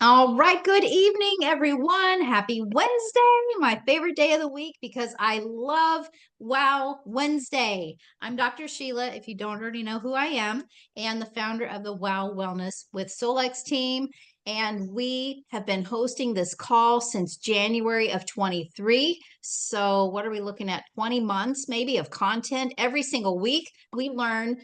All right, good evening, everyone. Happy Wednesday, my favorite day of the week because I love Wow Wednesday. I'm Dr. Sheila, if you don't already know who I am, and the founder of the Wow Wellness with Solex team. And we have been hosting this call since January of 23. So, what are we looking at? 20 months maybe of content every single week. We learn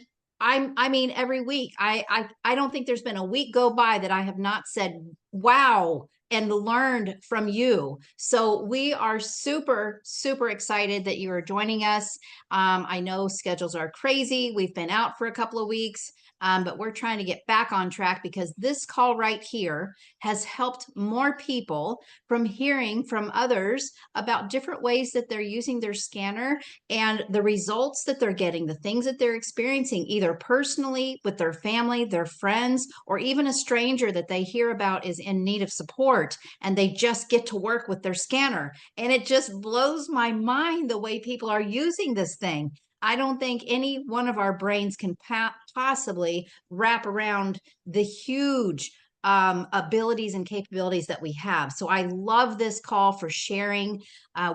I mean, every week, I don't think there's been a week go by that I have not said, wow, and learned from you. So we are super, super excited that you are joining us. I know schedules are crazy. We've been out for a couple of weeks, but we're trying to get back on track because this call right here has helped more people from hearing from others about different ways that they're using their scanner and the results that they're getting, the things that they're experiencing, either personally with their family, their friends, or even a stranger that they hear about is in need of support and they just get to work with their scanner. And it just blows my mind the way people are using this thing. I don't think any one of our brains can possibly wrap around the huge abilities and capabilities that we have. So I love this call for sharing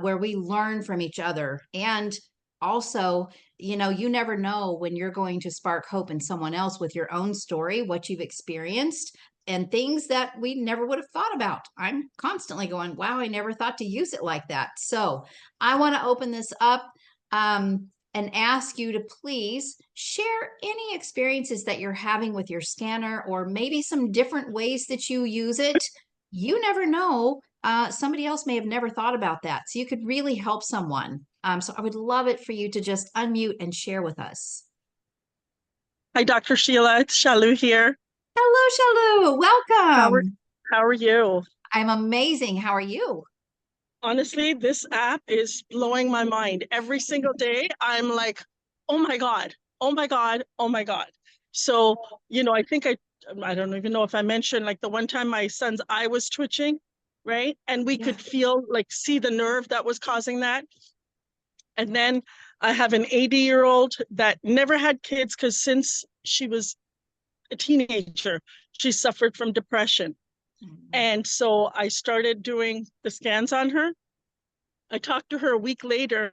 where we learn from each other. And also, you never know when you're going to spark hope in someone else with your own story, what you've experienced, and things that we never would have thought about. I'm constantly going, wow, I never thought to use it like that. So I want to open this up. And ask you to please share any experiences that you're having with your scanner or maybe some different ways that you use it. You never know. Somebody else may have never thought about that. So you could really help someone. So I would love it for you to just unmute and share with us. Hi, Dr. Sheila. It's Shalu here. Hello, Shalu. How are Welcome. how are you? I'm amazing. How are you? Honestly, this app is blowing my mind. Every single day, I'm like, oh my God, oh my God, oh my God. So, I think I don't even know if I mentioned like the one time my son's eye was twitching, right? And we Yeah. could feel like see the nerve that was causing that. And then I have an 80-year-old that never had kids because since she was a teenager, she suffered from depression. Mm. And so I started doing the scans on her. I talked to her a week later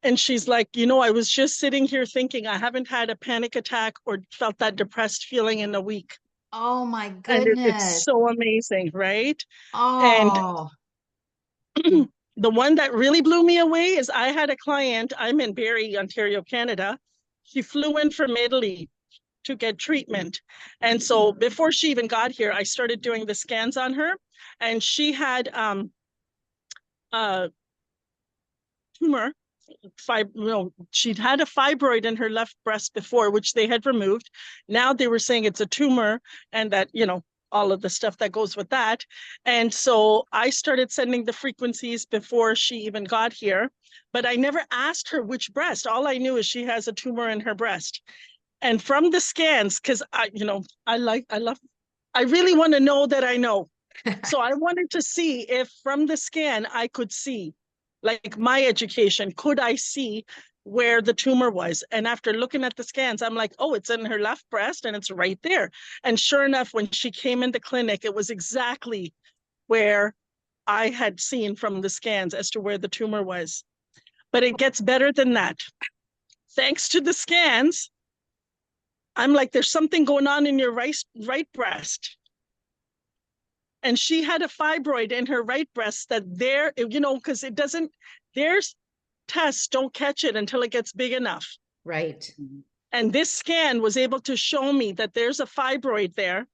and she's like, I was just sitting here thinking I haven't had a panic attack or felt that depressed feeling in a week. Oh my And it's goodness. so amazing, right? And Oh, the one that really blew me away is I had a client, I'm in Barrie, Ontario, Canada. She flew in from Italy to get treatment. And so before she even got here, I started doing the scans on her. And she had a tumor. She'd had a fibroid in her left breast before, which they had removed. Now they were saying it's a tumor and that, all of the stuff that goes with that. And so I started sending the frequencies before she even got here, but I never asked her which breast. All I knew is she has a tumor in her breast. And from the scans, because I really want to know that I know. So I wanted to see if from the scan I could see, like my education, could I see where the tumor was? And after looking at the scans, I'm like, oh, it's in her left breast and it's right there. And sure enough, when she came in the clinic, it was exactly where I had seen from the scans as to where the tumor was. But it gets better than that. Thanks to the scans, I'm like, there's something going on in your right breast. And she had a fibroid in her right breast that because it doesn't, there's tests don't catch it until it gets big enough. right. And this scan was able to show me that there's a fibroid there.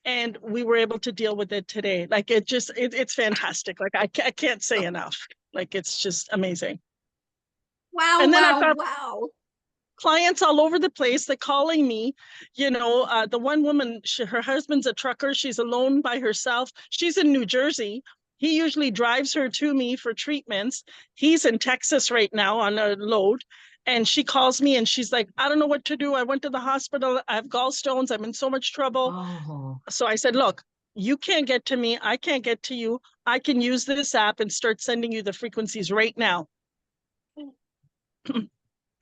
And we were able to deal with it today. Like it's fantastic. Like I can't say enough. Like it's just amazing. Wow, And then I've wow, got wow. clients all over the place that calling me. The one woman, her husband's a trucker. She's alone by herself. She's in New Jersey. He usually drives her to me for treatments. He's in Texas right now on a load. And she calls me and she's like, I don't know what to do. I went to the hospital. I have gallstones. I'm in so much trouble. Oh, So I said, look, you can't get to me. I can't get to you. I can use this app and start sending you the frequencies right now.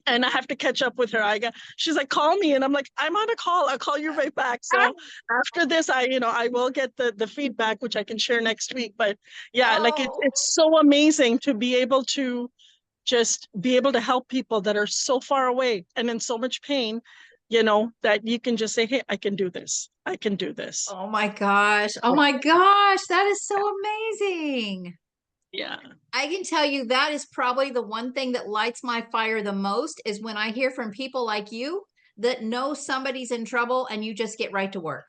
and I have to catch up with her. She's like, call me. And I'm like, I'm on a call. I'll call you right back. So after this, I will get the feedback, which I can share next week. But yeah, like Oh, it's so amazing to be able to just be able to help people that are so far away and in so much pain, that you can just say, hey, I can do this. I can do this. oh my gosh. Oh my gosh. That is so amazing. Yeah. I can tell you that is probably the one thing that lights my fire the most is when I hear from people like you that know somebody's in trouble and you just get right to work.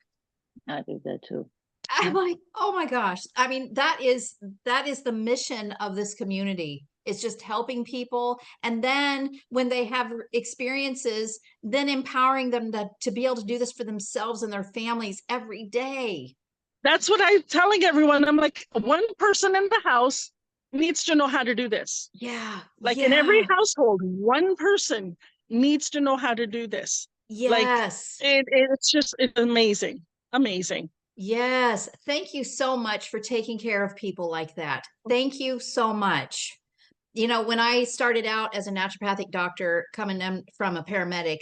I do that too. I'm like, oh my gosh. I mean, that is the mission of this community. It's just helping people. And then when they have experiences, then empowering them to be able to do this for themselves and their families every day. That's what I'm telling everyone. I'm like, one person in the house needs to know how to do this. Yeah. Like in every Yeah. household, one person needs to know how to do this. Like Yes. it's amazing. Amazing. Yes. Thank you so much for taking care of people like that. Thank you so much. When I started out as a naturopathic doctor coming in from a paramedic,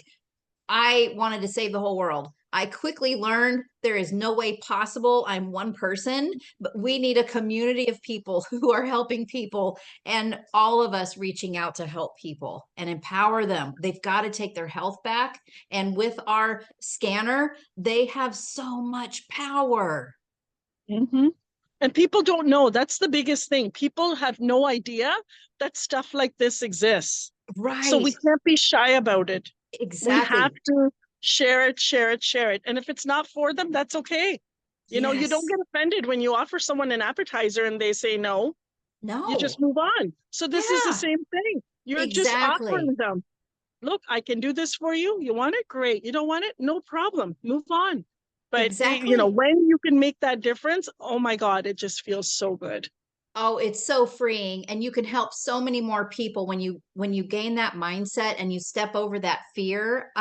I wanted to save the whole world. I quickly learned there is no way possible. I'm one person, but we need a community of people who are helping people and all of us reaching out to help people and empower them. They've got to take their health back. And with our scanner, they have so much power. Mm-hmm. And people don't know. That's the biggest thing. People have no idea that stuff like this exists. So we Right. can't be shy about it. We have Exactly. to share it, share it, share it. And if it's not for them, that's okay. You don't Yes. get offended when you offer someone an appetizer and they say no. You No. just move on. So this is the Yeah. same thing. You're just Exactly. offering them, look, I can do this for you. You want it? Great. You don't want it? No problem. Move on. But Exactly. when you can make that difference, oh my God, it just feels so good. Oh, it's so freeing, and you can help so many more people when you gain that mindset and you step over that fear.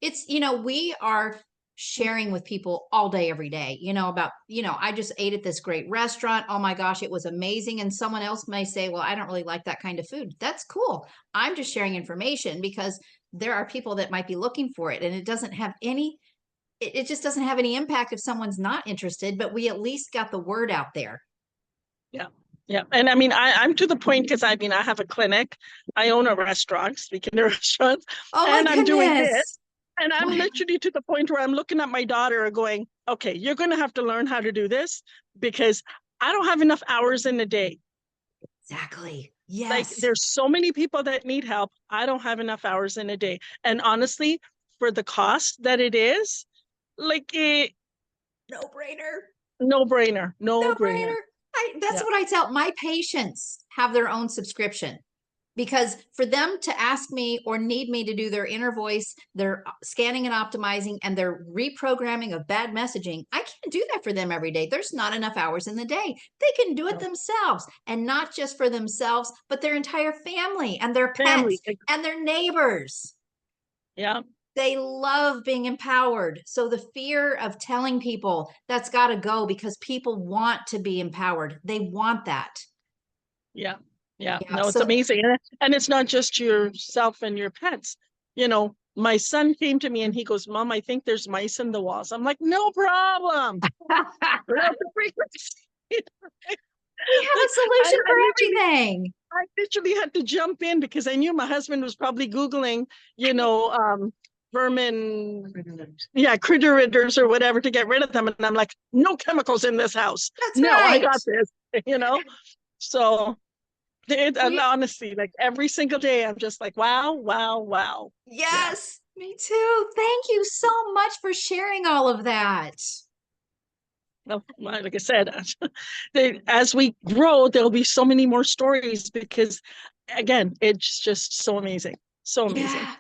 It's we are sharing with people all day every day, about, I just ate at this great restaurant. Oh my gosh, it was amazing. And someone else may say, well, I don't really like that kind of food. That's cool. I'm just sharing information because there are people that might be looking for it, and it just doesn't have any impact if someone's not interested, but we at least got the word out there. Yeah. Yeah. And I mean, I'm to the point because I have a clinic. I own a restaurant, speaking of restaurants, Oh my and I'm doing this. goodness. And I'm literally to the point where I'm looking at my daughter going, okay, you're going to have to learn how to do this because I don't have enough hours in the day. Exactly. Like Yes. there's so many people that need help. I don't have enough hours in a day. And honestly, for the cost that it is, like No brainer. no brainer, No no brainer. brainer. That's Yeah. what I tell my patients have their own subscription because for them to ask me or need me to do their inner voice, their scanning and optimizing, and their reprogramming of bad messaging, I can't do that for them every day. There's not enough hours in the day. They can do it No. themselves, and not just for themselves, but their entire family and their pets Family. and their neighbors. Yeah. They love being empowered. So the fear of telling people that's got to go because people want to be empowered. They want that. Yeah. Yeah. Yeah. No, it's So, amazing. And it's not just yourself and your pets. My son came to me and he goes, Mom, I think there's mice in the walls. I'm like, no problem. Turn up the frequency. we have a Like solution for literally everything. I literally had to jump in because I knew my husband was probably Googling, vermin, yeah, critters or whatever to get rid of them. And I'm like, no chemicals in this house. That's No, I right. got this, So and We, honestly, like every single day, I'm just like, wow, wow, wow. Yeah. yes, me too. Thank you so much for sharing all of that. Well, like I said, as we grow, there'll be so many more stories because, again, it's just so amazing. So amazing. Yeah.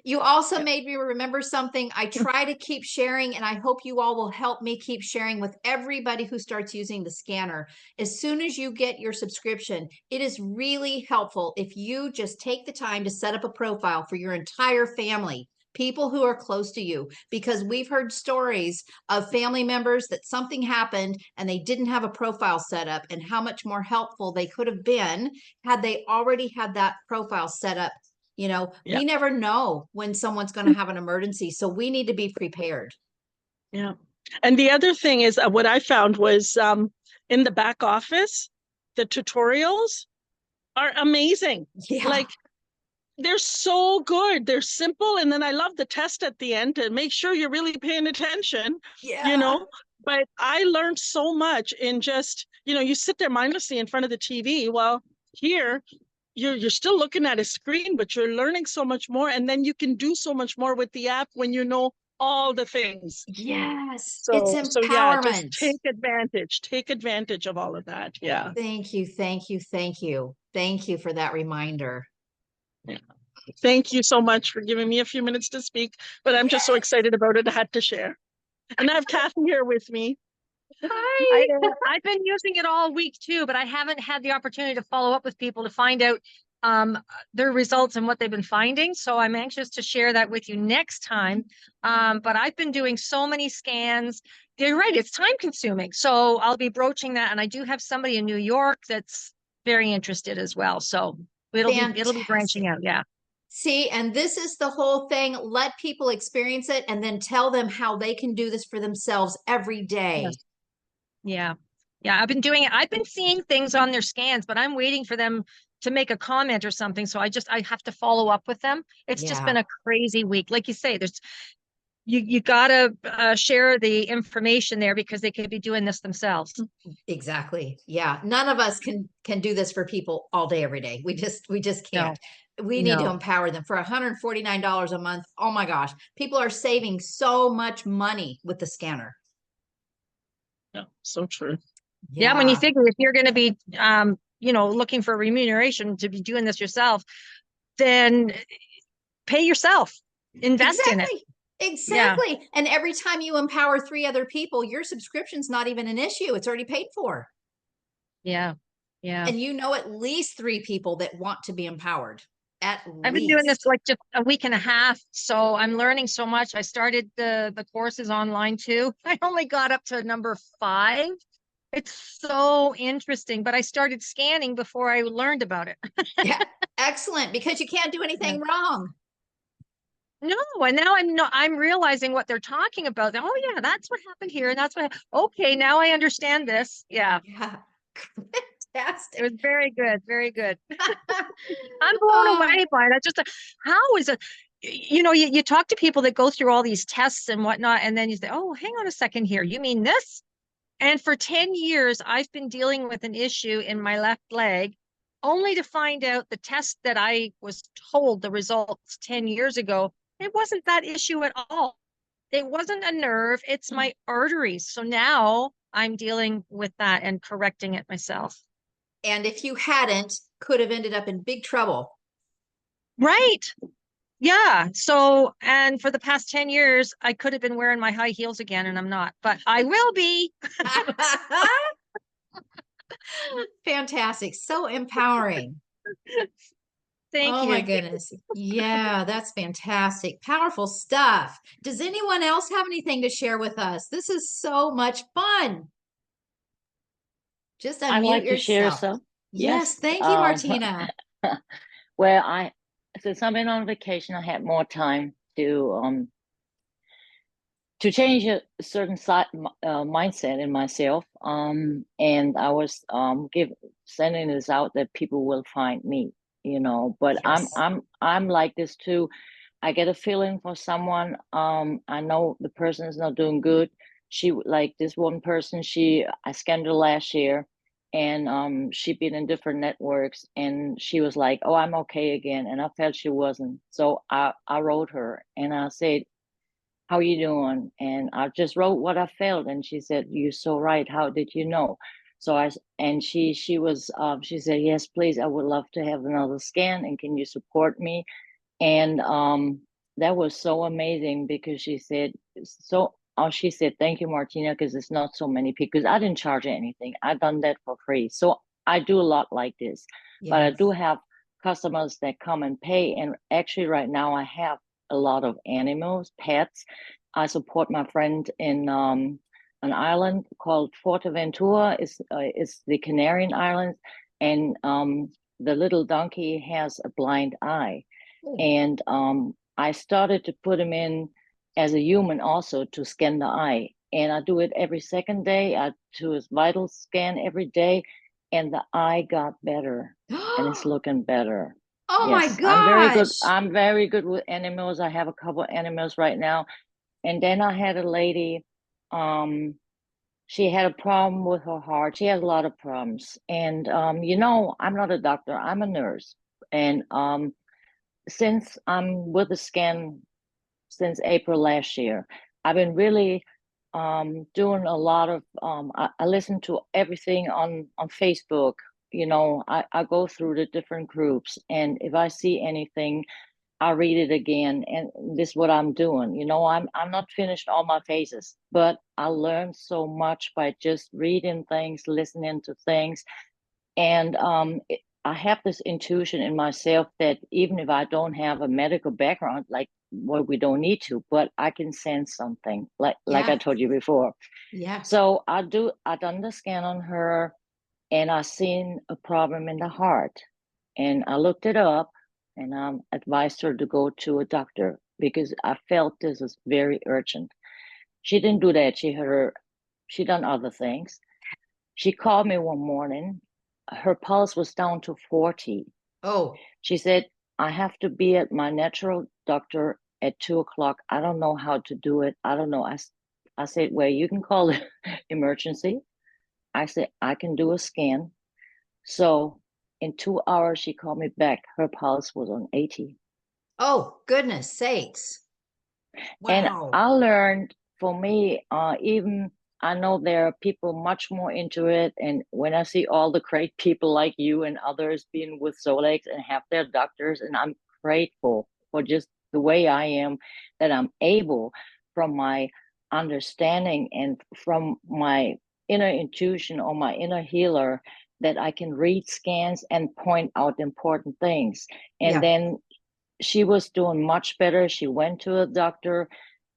You also Yeah. made me remember something. I try to keep sharing, and I hope you all will help me keep sharing with everybody who starts using the scanner. As soon as you get your subscription, it is really helpful if you just take the time to set up a profile for your entire family, people who are close to you, because we've heard stories of family members that something happened and they didn't have a profile set up, and how much more helpful they could have been had they already had that profile set up Yeah. We never know when someone's going to have an emergency. So we need to be prepared. Yeah. And the other thing is what I found was in the back office, the tutorials are amazing. Yeah. Like they're so good. They're simple. And then I love the test at the end to make sure you're really paying attention, Yeah. But I learned so much in just, you sit there mindlessly in front of the TV. Well, here you're still looking at a screen, but you're learning so much more. And then you can do so much more with the app when you know all the things. Yes. It's So yeah, just empowerment. take advantage of all of that. Yeah. Thank you. Thank you. Thank you. Thank you for that reminder. Yeah. Thank you so much for giving me a few minutes to speak, but I'm just so excited about it. I had to share. And I have Kathy here with me. Hi. I've been using it all week too, but I haven't had the opportunity to follow up with people to find out their results and what they've been finding. So I'm anxious to share that with you next time. But I've been doing so many scans. You're right, it's time consuming. So I'll be broaching that. And I do have somebody in New York that's very interested as well. So it'll be branching out. Yeah. See, and this is the whole thing. Let people experience it and then tell them how they can do this for themselves every day. Yes. Yeah. Yeah. I've been doing it. I've been seeing things on their scans, but I'm waiting for them to make a comment or something. So I have to follow up with them. It's just been a crazy week. Like you say, you gotta share the information there because they could be doing this themselves. Exactly. Yeah. None of us can do this for people all day, every day. We just can't. We need to empower them for $149 a month. Oh my gosh. People are saving so much money with the scanner. Yeah, so true. Yeah. When you figure if you're going to be, looking for remuneration to be doing this yourself, then pay yourself, invest in it. Exactly. Yeah. And every time you empower 3 other people, your subscription's not even an issue. It's already paid for. Yeah. Yeah. And at least 3 people that want to be empowered. I've been doing this like just a week and a half. So I'm learning so much. I started the courses online too. I only got up to number 5. It's so interesting, but I started scanning before I learned about it. Yeah. Excellent. Because you can't do anything wrong. No, and now I'm realizing what they're talking about. Oh yeah, that's what happened here. And that's okay, now I understand this. Yeah. Yeah. Fantastic. It was very good, very good. I'm blown away by that. Just how is it? You talk to people that go through all these tests and whatnot, and then you say, oh, hang on a second here. You mean this? And for 10 years, I've been dealing with an issue in my left leg, only to find out the test that I was told the results 10 years ago, it wasn't that issue at all. It wasn't a nerve, it's my arteries. So now I'm dealing with that and correcting it myself. And if you hadn't, could have ended up in big trouble. Right. Yeah. So, and for the past 10 years, I could have been wearing my high heels again, and I'm not, but I will be. Fantastic. So empowering. Thank you. Oh my goodness. Yeah, that's fantastic. Powerful stuff. Does anyone else have anything to share with us? This is so much fun. Just unmute I'd like yourself. to share some. Yes, thank you, Martina. Well, since I've been on vacation, I had more time to change a certain mindset in myself. And I was sending this out that people will find me, But Yes. I'm like this too. I get a feeling for someone. I know the person is not doing good. She, like this one person, I scanned her last year, and she'd been in different networks, and she was like, oh, I'm okay again. And I felt she wasn't. So I wrote her and I said, how you doing? And I just wrote what I felt. And she said, you're so right. How did you know? So she said, yes, please. I would love to have another scan. And can you support me? And that was so amazing because she said, thank you, Martina, because it's not so many people, because I didn't charge anything. I've done that for free. So I do a lot like this, but I do have customers that come and pay. And actually right now I have a lot of animals, pets. I support my friend in an island called Fuerteventura. It's the Canarian Islands, and the little donkey has a blind eye. Ooh. And I started to put him in as a human also to scan the eye. And I do it every second day. I do his vital scan every day, and the eye got better and it's looking better. Oh my Yes, I'm very good. gosh. I'm very good with animals. I have a couple of animals right now. And then I had a lady, she had a problem with her heart. She has a lot of problems. And you know, I'm not a doctor, I'm a nurse. And since I'm with the scan since April last year, I've been really doing a lot of I listen to everything on Facebook. You know, I go through the different groups, and if I see anything, I read it again, and this is what I'm doing. You know, I'm not finished all my phases, but I learned so much by just reading things, listening to things, and I have this intuition in myself that even if I don't have a medical background, like well, we don't need to, but I can sense something, like I Yeah. told you before. Yeah. So I done the scan on her, and I seen a problem in the heart, and I looked it up, and I advised her to go to a doctor because I felt this was very urgent. She didn't do that. She done other things. She called me one morning. Her pulse was down to 40. Oh, She said, I have to be at my natural doctor at 2 o'clock. I don't know how to do it. I don't know. I said, well, you can call it emergency. I said, I can do a scan. So in 2 hours, she called me back. Her pulse was on 80. oh, goodness sakes. And Wow. I learned for me, even I know there are people much more into it. And when I see all the great people like you and others being with Solex and have their doctors, and I'm grateful for just the way I am, that I'm able from my understanding and from my inner intuition or my inner healer that I can read scans and point out important things. And Yeah. then she was doing much better. She went to a doctor,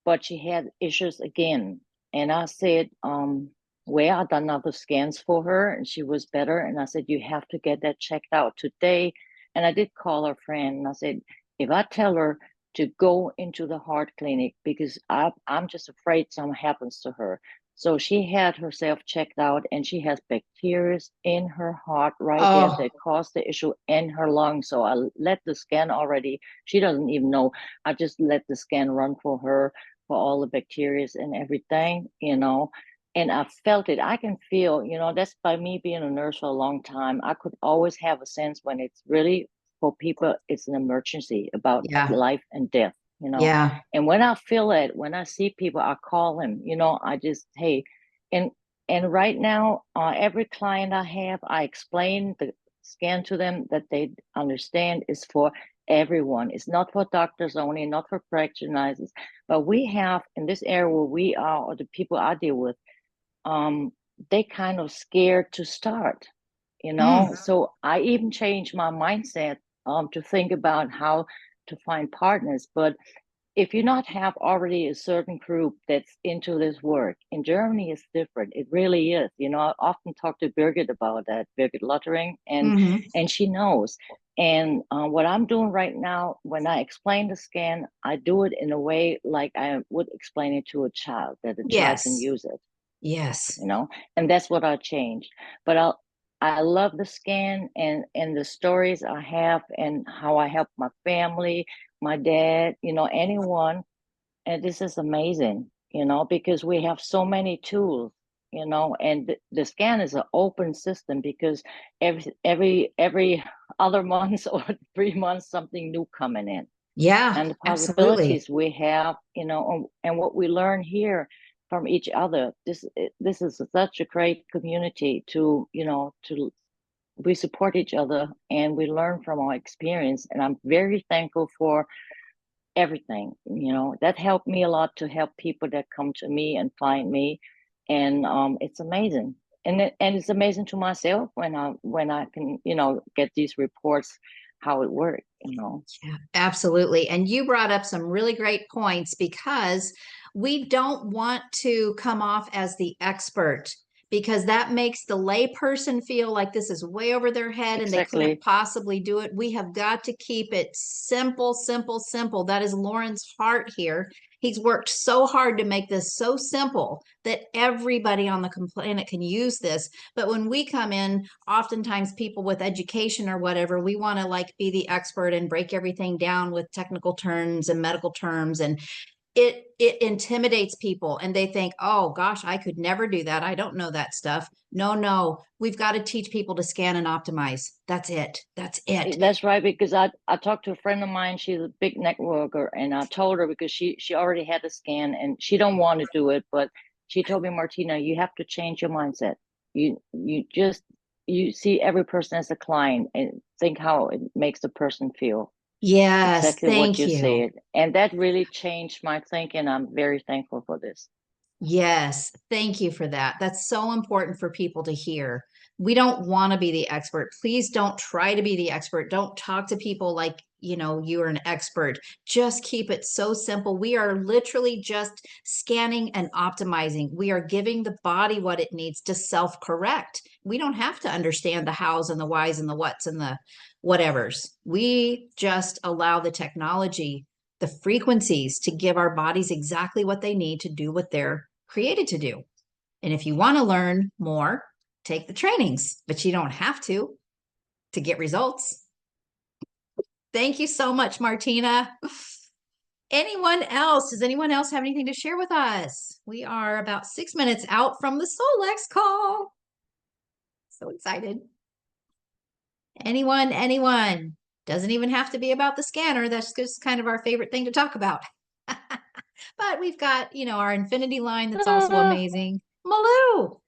but she had issues again. And I said, well, I done other scans for her and she was better. And I said, you have to get that checked out today. And I did call her friend and I said, if I tell her to go into the heart clinic because I'm just afraid something happens to her. So she had herself checked out and she has bacteria in her heart right there Oh, that caused the issue in her lungs. So I let the scan already. She doesn't even know. I just let the scan run for her for all the bacteria and everything, you know. And I felt it. I can feel, you know, that's by me being a nurse for a long time. I could always have a sense when it's really for people, it's an emergency about yeah. life and death, you know. Yeah. And when I feel it, when I see people, I call them, you know, I just, hey, and and right now, every client I have, I explain the scan to them that they understand is for everyone. It's not for doctors only, not for practitioners, but we have in this area where we are, or the people I deal with, um, they kind of scared to start, you know. Mm. So I even changed my mindset to think about how to find partners. But if you not have already a certain group that's into this work, in Germany it's different. It really is. You know, I often talk to Birgit about that, Birgit Lottering, Hmm. and she knows. And what I'm doing right now, when I explain the scan, I do it in a way like I would explain it to a child, that a child can Yes. use it, Yes. you know, and that's what I changed. But I love the scan and the stories I have and how I help my family, my dad, you know, anyone. And this is amazing, you know, because we have so many tools, you know, and the scan is an open system because every other month or 3 months something new coming in, Yeah, and the absolutely. possibilities we have, you know, and what we learn here from each other. This is such a great community to, you know, to we support each other and we learn from our experience. And I'm very thankful for everything, you know, that helped me a lot to help people that come to me and find me. And it's amazing. And it's amazing to myself when I can, you know, get these reports how it worked, you know. Yeah, absolutely. And you brought up some really great points because we don't want to come off as the expert because that makes the layperson feel like this is way over their head and they couldn't Exactly. possibly do it. We have got to keep it simple, simple, simple. That is Lauren's heart here. He's worked so hard to make this so simple that everybody on the planet can use this. But when we come in, oftentimes people with education or whatever, we want to like be the expert and break everything down with technical terms and medical terms, and it intimidates people and they think, oh gosh, I could never do that. I don't know that stuff. No, we've got to teach people to scan and optimize. That's it. That's it. That's right, because I talked to a friend of mine, she's a big networker, and I told her because she already had a scan and she don't want to do it, but she told me, Martina, you have to change your mindset. You see every person as a client and think how it makes the person feel. Yes, Exactly what thank you you. said. And that really changed my thinking. I'm very thankful for this. Yes, thank you for that. That's so important for people to hear. We don't want to be the expert. Please don't try to be the expert. Don't talk to people like, you're an expert. Just keep it so simple. We are literally just scanning and optimizing. We are giving the body what it needs to self-correct. We don't have to understand the hows and the whys and the whats and the whatevers. We just allow the technology, the frequencies to give our bodies exactly what they need to do what they're created to do. And if you want to learn more, take the trainings, but you don't have to get results. Thank you so much, Martina. Anyone else? Does anyone else have anything to share with us? We are about 6 minutes out from the Solex call. So excited. Anyone? Doesn't even have to be about the scanner. That's just kind of our favorite thing to talk about. But we've got, our Infinity line that's also amazing. Malou,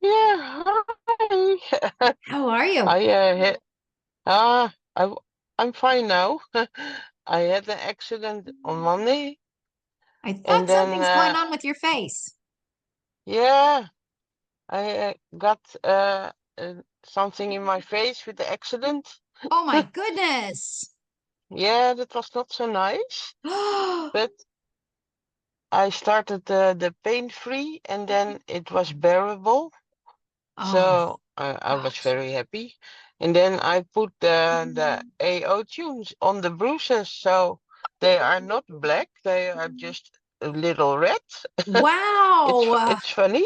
Yeah, hi. how are you? I I'm fine now. I had an accident on Monday, I thought and then something's going on with your face. yeah, I got something in my face with the accident. Oh my goodness. Yeah, that was not so nice, but I started the pain-free, and then it was bearable. Oh, So I was gosh. very happy. And then I put the AO tunes on the bruises, so they are not black, they are just a little red. Wow. It's funny.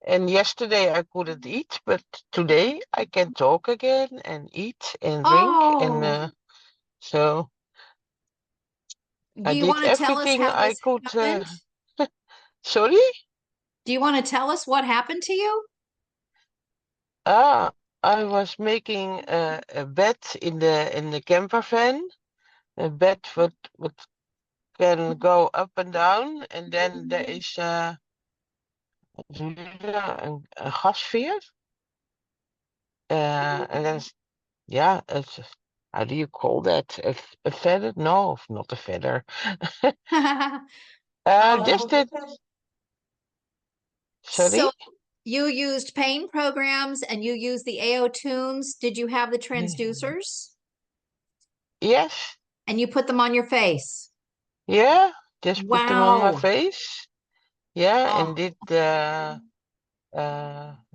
And yesterday I couldn't eat, but today I can talk again and eat and drink, and Oh, so do I you did want to tell us everything how I this could. happened? Sorry? Do you want to tell us what happened to you? Ah, I was making a bed in the camper van. A bed would can go up and down, and then there is a gasveer, and then yeah, it's, how do you call that? A feather? No, not a feather. Just Oh, it. so Sorry. you used pain programs and you used the AO tunes. Did you have the transducers? Yes. And you put them on your face? Yeah. Just put them on my Wow. face. Yeah, and Oh, did what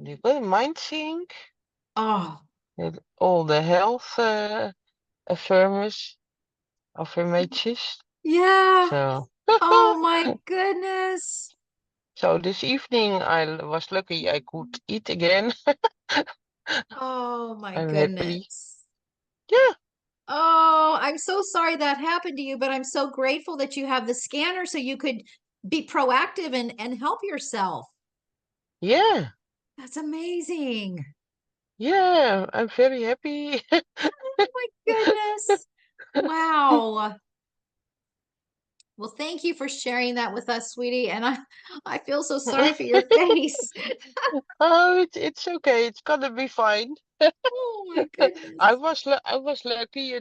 do you call it? Mind sync. oh, Did all the health affirmers affirmations. yeah. So. Oh my goodness. So this evening was lucky I could eat again. Oh my I'm happy. goodness. Yeah, Oh, I'm so sorry that happened to you, but I'm so grateful that you have the scanner so you could be proactive and help yourself. yeah, That's amazing. yeah. I'm very happy. Oh my goodness. Wow. Well, thank you for sharing that with us, sweetie. And I feel so sorry for your face. Oh, it's okay. It's gonna be fine. Oh my goodness. I was lucky.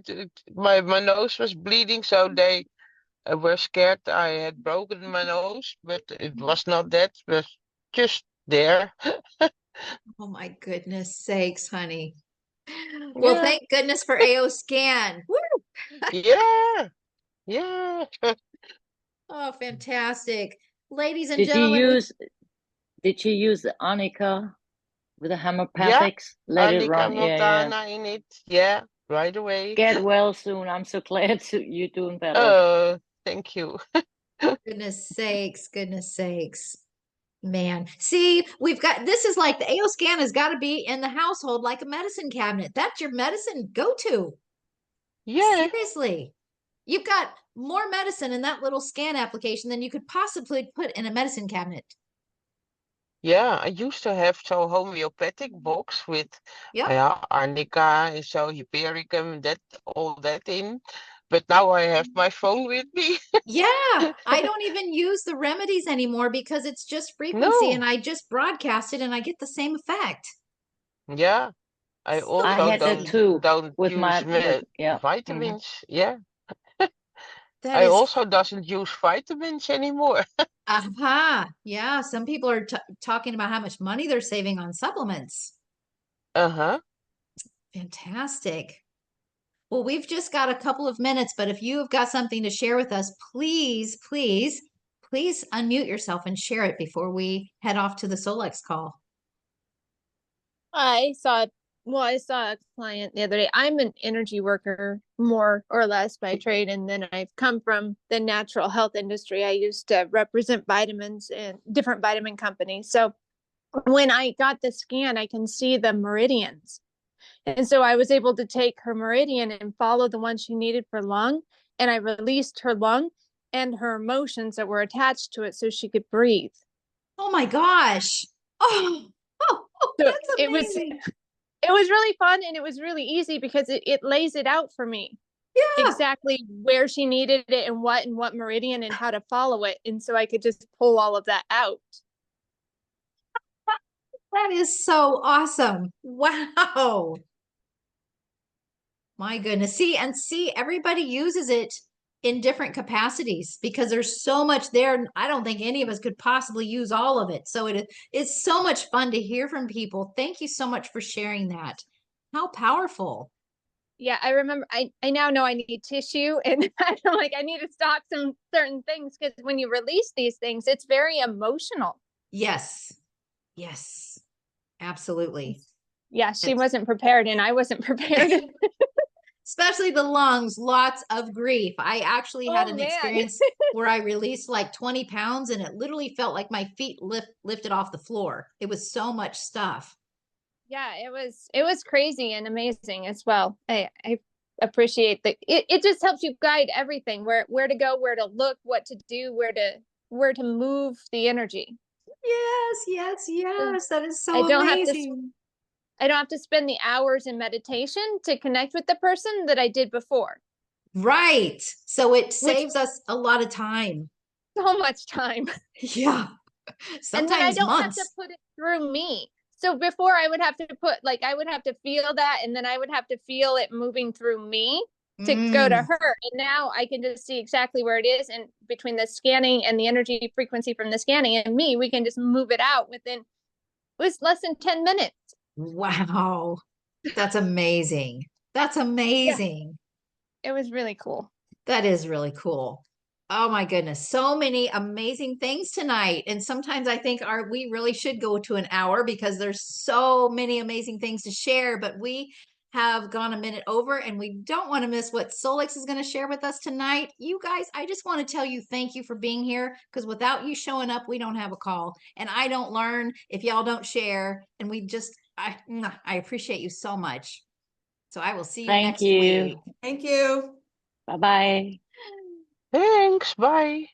My nose was bleeding, so they were scared I had broken my nose, but it was not that. It was just there. Oh my goodness sakes, honey. Well, Yeah, thank goodness for AO Scan. Woo! yeah, yeah. Oh, fantastic. Ladies and Did you gentlemen, use Did you use the Arnica with the homeopathics? Let it Arnica run. Yeah, yeah. montana in it. Yeah, right away. Get well soon. I'm so glad you're doing better. Oh, thank you. Goodness sakes, goodness sakes. Man, see, this is like the AO scan has got to be in the household like a medicine cabinet. That's your medicine go-to. Yeah, Seriously. You've got more medicine in that little scan application than you could possibly put in a medicine cabinet. yeah. I used to have so homeopathic box with Yep. arnica and so hypericum, all that in. But now I have my phone with me. Yeah, I don't even use the remedies anymore because it's just frequency and No, I just broadcast it and I get the same effect. yeah. I So I also had that amazing. too don't with use yeah. vitamins. Yeah, That I is, also doesn't use vitamins anymore. aha. Yeah, some people are talking about how much money they're saving on supplements. Uh-huh. Fantastic. Well, we've just got a couple of minutes, but if you have got something to share with us, please, please, please unmute yourself and share it before we head off to the Solex call. I saw, I saw a client the other day. I'm an energy worker, more or less by trade, and then I've come from the natural health industry. I used to represent vitamins and different vitamin companies. So when I got the scan, I can see the meridians. And so I was able to take her meridian and follow the one she needed for lung. And I released her lung and her emotions that were attached to it so she could breathe. Oh my gosh. Oh, So that's it was amazing. really fun, and it was really easy because it lays it out for me Yeah, exactly where she needed it and what meridian and how to follow it. And so I could just pull all of that out. that is so awesome. Wow. My goodness. See, everybody uses it in different capacities because there's so much there. I don't think any of us could possibly use all of it. So it's so much fun to hear from people. Thank you so much for sharing that. How powerful. Yeah, I remember I now know I need tissue, and I'm like, I need to stock some certain things because when you release these things, it's very emotional. Yes. Yes. Absolutely. Yeah, she Yes. wasn't prepared and I wasn't prepared. Especially the lungs, lots of grief. I actually had Oh, an man. experience where I released like 20 pounds and it literally felt like my feet lifted off the floor. It was so much stuff. Yeah, it was crazy and amazing as well. I appreciate that. It just helps you guide everything, where to go, where to look, what to do, where to move the energy. Yes, yes, So yes. That is I so don't have to amazing. I don't have to spend the hours in meditation to connect with the person that I did before. Right. So it Which saves us a lot of time. so much time. Yeah. And then I Sometimes don't have to months. put it through me. So before I would have to I would have to feel that, and then I would have to feel it moving through me to go to Mm, her. And now I can just see exactly where it is. And between the scanning and the energy frequency from the scanning and me, we can just move it out within, it was less than 10 minutes. wow. That's amazing. That's Yeah, amazing. it was really cool. That is really cool. Oh my goodness. So many amazing things tonight. And sometimes I think we really should go to an hour because there's so many amazing things to share, but we have gone a minute over and we don't want to miss what Solex is going to share with us tonight. You guys, I just want to tell you thank you for being here because without you showing up, we don't have a call and I don't learn if y'all don't share. And I appreciate you so much. So I will see you Thank next week. you. Thank you. Bye bye. Thanks. Bye.